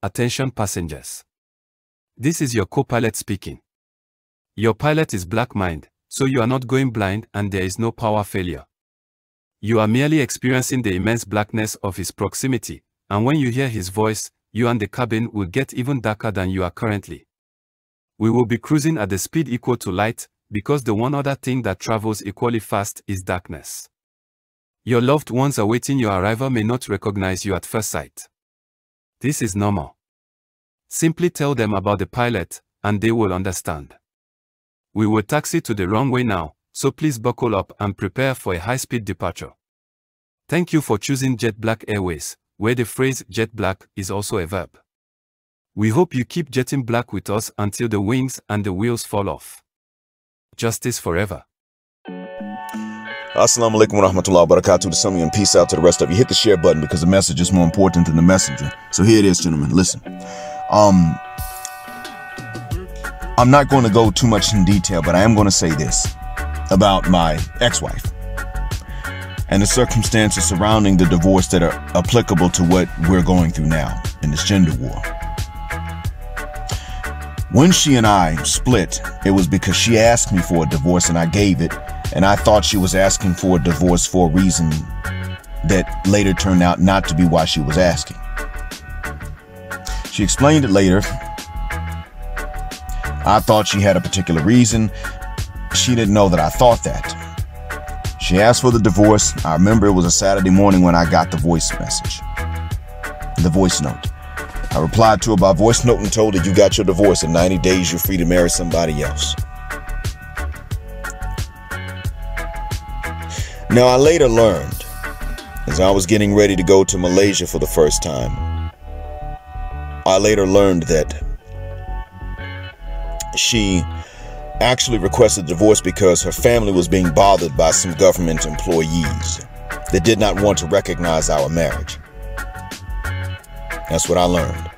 Attention passengers. This is your co-pilot speaking. Your pilot is black mind, so you are not going blind and there is no power failure. You are merely experiencing the immense blackness of his proximity, and when you hear his voice, you and the cabin will get even darker than you are currently. We will be cruising at the speed equal to light, because the one other thing that travels equally fast is darkness. Your loved ones awaiting your arrival may not recognize you at first sight. This is normal. Simply tell them about the pilot, and they will understand. We will taxi to the runway now, so please buckle up and prepare for a high-speed departure. Thank you for choosing Jet Black Airways, where the phrase jet black is also a verb. We hope you keep jetting black with us until the wings and the wheels fall off. Justice forever. Assalamu alaikum wa rahmatullahi wa barakatuh to some of you, and peace out to the rest of you. Hit the share button because the message is more important than the messenger. So here it is, gentlemen. Listen. I'm not going to go too much in detail, but I am going to say this about my ex-wife and the circumstances surrounding the divorce that are applicable to what we're going through now in this gender war. When she and I split, it was because she asked me for a divorce and I gave it, and I thought she was asking for a divorce for a reason that later turned out not to be why she was asking. She explained it later. I thought she had a particular reason. She didn't know that I thought that. She asked for the divorce. I remember it was a Saturday morning when I got the voice message, the voice note. I replied to her by voice note and told her, you got your divorce. In 90 days, you're free to marry somebody else. Now, I later learned, as I was getting ready to go to Malaysia for the first time, I later learned that she actually requested divorce because her family was being bothered by some government employees that did not want to recognize our marriage. That's what I learned.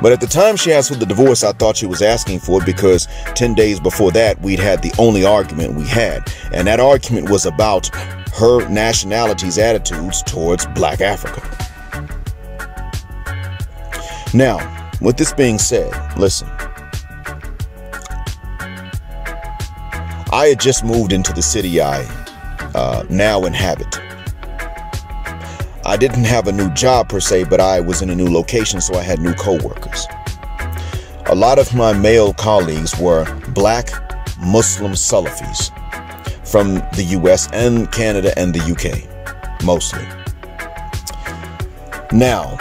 But at the time she asked for the divorce, I thought she was asking for it because 10 days before that, we'd had the only argument we had. And that argument was about her nationality's attitudes towards Black Africa. Now, with this being said, listen. I had just moved into the city I now inhabit. I didn't have a new job per se, but I was in a new location, so I had new co-workers. A lot of my male colleagues were Black Muslim Salafis from the US and Canada and the UK, mostly. Now,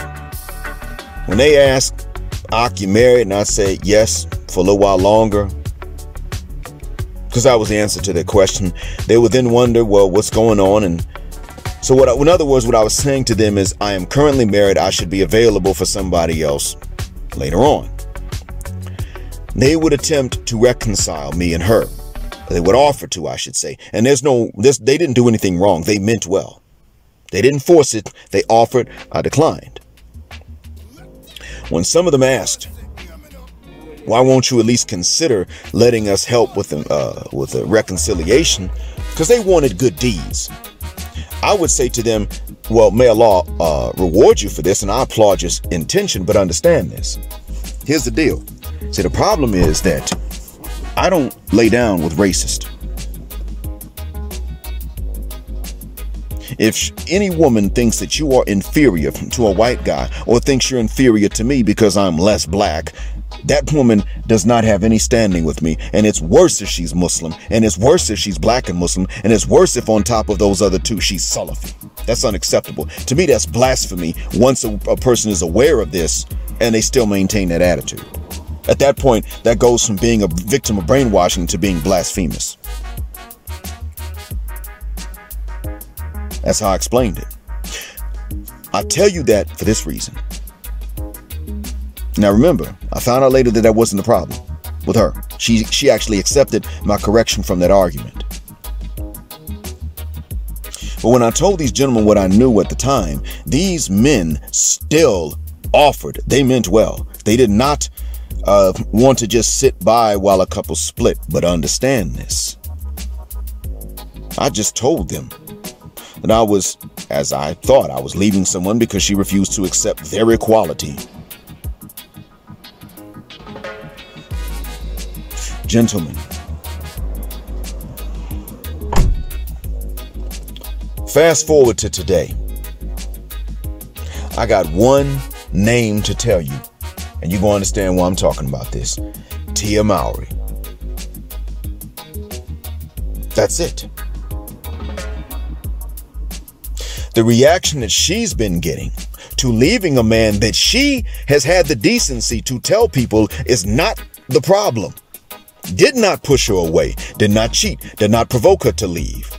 when they asked, Ak, you married? And I said yes for a little while longer, because that was the answer to their question. They would then wonder, well, what's going on? And so in other words, what I was saying to them is, I am currently married. I should be available for somebody else later on. They would attempt to reconcile me and her. They would offer to, I should say. And they didn't do anything wrong. They meant well. They didn't force it. They offered. I declined. When some of them asked, why won't you at least consider letting us help with a reconciliation? Because they wanted good deeds. I would say to them, well, may Allah reward you for this, and I applaud your intention, but understand this. Here's the deal. See, the problem is that I don't lay down with racist. If any woman thinks that you are inferior to a white guy, or thinks you're inferior to me because I'm less black, that woman does not have any standing with me. And it's worse if she's Muslim, and it's worse if she's Black and Muslim, and it's worse if on top of those other two she's Salafi. That's unacceptable. To me, that's blasphemy once a person is aware of this and they still maintain that attitude. At that point, that goes from being a victim of brainwashing to being blasphemous. That's how I explained it. I tell you that for this reason. Now remember, I found out later that that wasn't the problem with her. She actually accepted my correction from that argument. But when I told these gentlemen what I knew at the time, these men still offered. They meant well. They did not want to just sit by while a couple split, but understand this. I just told them that I was, as I thought, I was leaving someone because she refused to accept their equality Gentlemen, fast forward to today. I got one name to tell you, and you're going to understand why I'm talking about this. Tia Mowry. That's it. The reaction that she's been getting to leaving a man that she has had the decency to tell people is not the problem, did not push her away, did not cheat, did not provoke her to leave,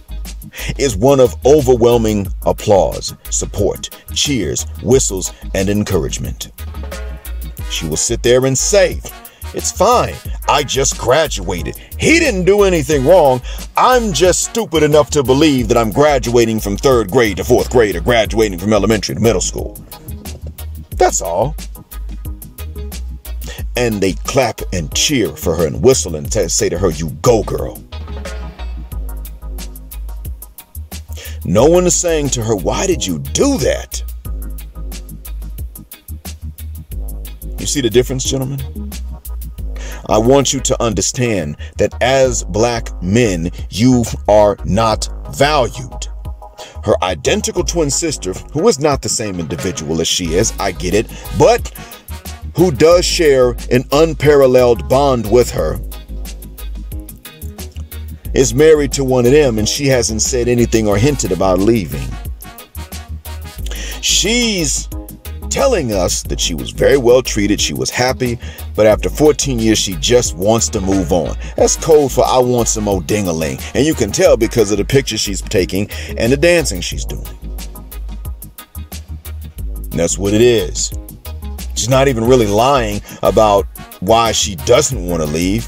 is one of overwhelming applause, support, cheers, whistles, and encouragement. She will sit there and say, "It's fine. I just graduated. He didn't do anything wrong. I'm just stupid enough to believe that I'm graduating from 3rd grade to 4th grade or graduating from elementary to middle school. That's all." And they clap and cheer for her and whistle and say to her, "You go, girl." No one is saying to her, "Why did you do that?" You see the difference, gentlemen? I want you to understand that as black men, you are not valued. Her identical twin sister, who is not the same individual as she is, I get it, but who does share an unparalleled bond with her, is married to one of them, and she hasn't said anything or hinted about leaving. She's telling us that she was very well treated, she was happy, but after 14 years, she just wants to move on. That's code for "I want some more ding-a-ling." And you can tell because of the picture she's taking and the dancing she's doing. And that's what it is. She's not even really lying about why she doesn't want to leave.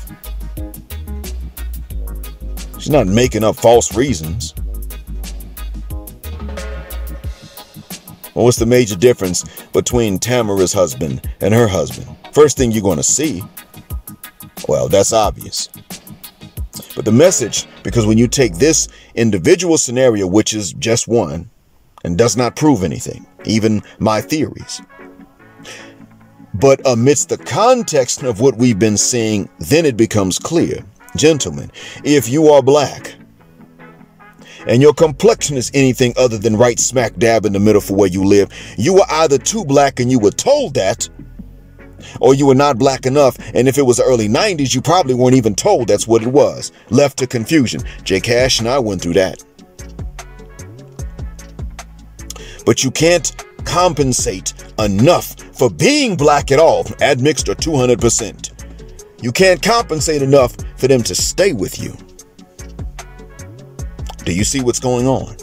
She's not making up false reasons. Well, what's the major difference between Tamara's husband and her husband? First thing you're going to see, well, that's obvious. But the message, because when you take this individual scenario, which is just one, and does not prove anything, even my theories, but amidst the context of what we've been seeing, then it becomes clear. Gentlemen, if you are black and your complexion is anything other than right smack dab in the middle for where you live, you were either too black and you were told that, or you were not black enough, and if it was the early 90s, you probably weren't even told that's what it was. Left to confusion. J. Cash and I went through that. But you can't compensate enough for being black at all, admixed or 200%. You can't compensate enough for them to stay with you. Do you see what's going on?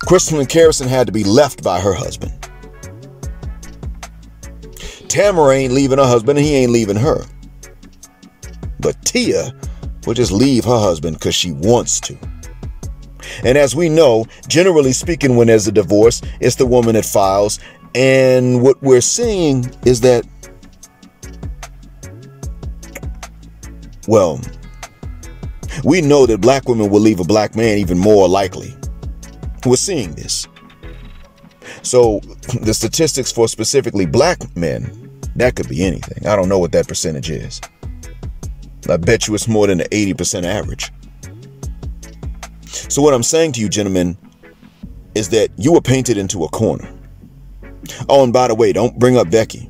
Crystal and Carrison had to be left by her husband. Tamara ain't leaving her husband and he ain't leaving her. But Tia will just leave her husband because she wants to. And as we know, generally speaking, when there's a divorce, it's the woman that files. And what we're seeing is that, well, we know that black women will leave a black man even more likely. We're seeing this. So the statistics for specifically black men, that could be anything. I don't know what that percentage is. I bet you it's more than the 80% average. So what I'm saying to you, gentlemen, is that you were painted into a corner. Oh, and by the way, don't bring up Becky.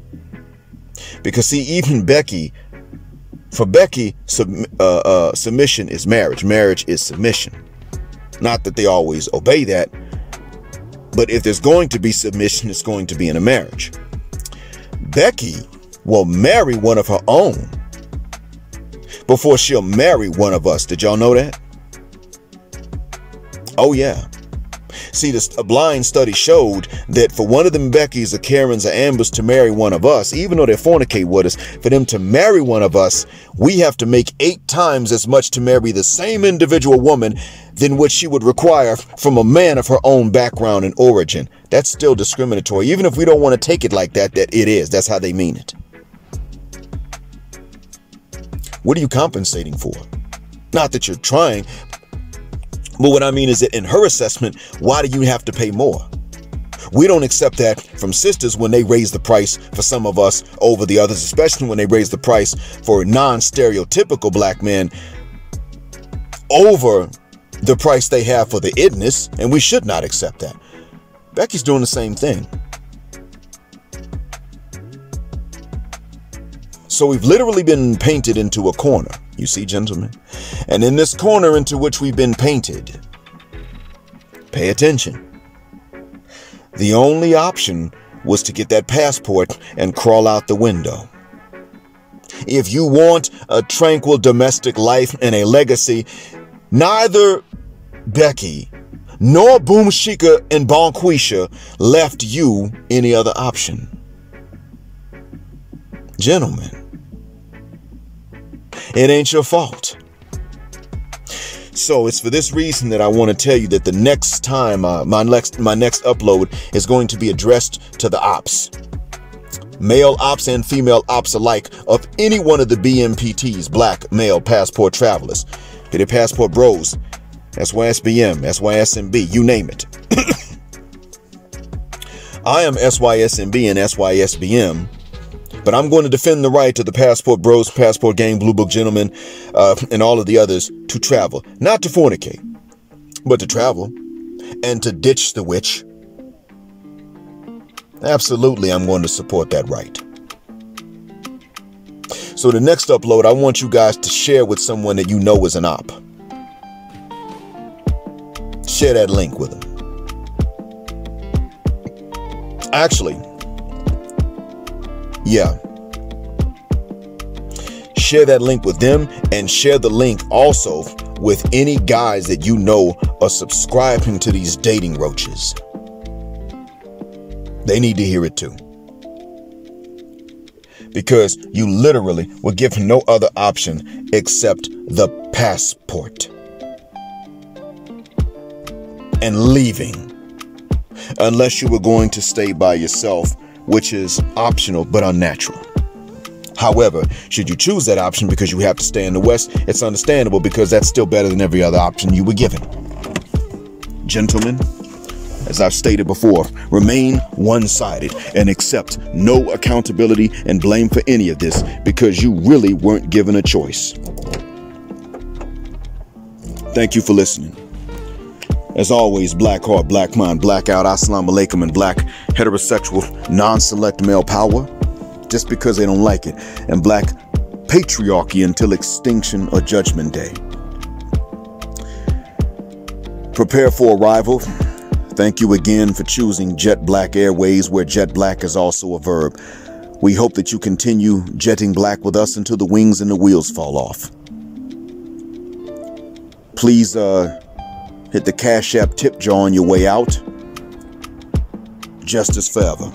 Because see, even Becky, for Becky, submission is marriage. Marriage is submission. Not that they always obey that, but if there's going to be submission, it's going to be in a marriage. Becky will marry one of her own before she'll marry one of us. Did y'all know that? Oh, yeah. See, a blind study showed that for one of them Beckys or Karens or Ambers to marry one of us, even though they fornicate with us, for them to marry one of us, we have to make 8 times as much to marry the same individual woman than what she would require from a man of her own background and origin. That's still discriminatory. Even if we don't want to take it like that, that it is. That's how they mean it. What are you compensating for? Not that you're trying, but what I mean is that in her assessment, why do you have to pay more? We don't accept that from sisters when they raise the price for some of us over the others, especially when they raise the price for non-stereotypical black men over the price they have for the idness, and we should not accept that. Becky's doing the same thing. So we've literally been painted into a corner, you see, gentlemen? And in this corner into which we've been painted, pay attention. The only option was to get that passport and crawl out the window. If you want a tranquil domestic life and a legacy, neither Becky nor Boomshika and Bonquisha left you any other option. Gentlemen, it ain't your fault. So it's for this reason that I want to tell you that the next time my next upload is going to be addressed to the ops, male ops and female ops alike, of any one of the BMPTs, black male passport travelers. They're passport bros, SYSBM, SYSMB, you name it. I am SYSMB and SYSBM, but I'm going to defend the right to the passport bros, passport gang, blue book gentlemen, and all of the others to travel. Not to fornicate, but to travel and to ditch the witch. Absolutely, I'm going to support that right. So the next upload, I want you guys to share with someone that you know is an op. Share that link with them. Actually, yeah. Share that link with them, and share the link also with any guys that you know are subscribing to these dating roaches. They need to hear it too. Because you literally were given no other option except the passport. And leaving. Unless you were going to stay by yourself, which is optional but unnatural. However, should you choose that option because you have to stay in the West, it's understandable because that's still better than every other option you were given. Gentlemen, as I've stated before, remain one-sided and accept no accountability and blame for any of this because you really weren't given a choice. Thank you for listening. As always, black heart, black mind, blackout, assalamu alaikum, and black heterosexual non-select male power, just because they don't like it, and black patriarchy until extinction or judgment day. Prepare for arrival. Thank you again for choosing Jet Black Airways, where jet black is also a verb. We hope that you continue jetting black with us until the wings and the wheels fall off. Please hit the Cash App tip jar on your way out. Justice forever.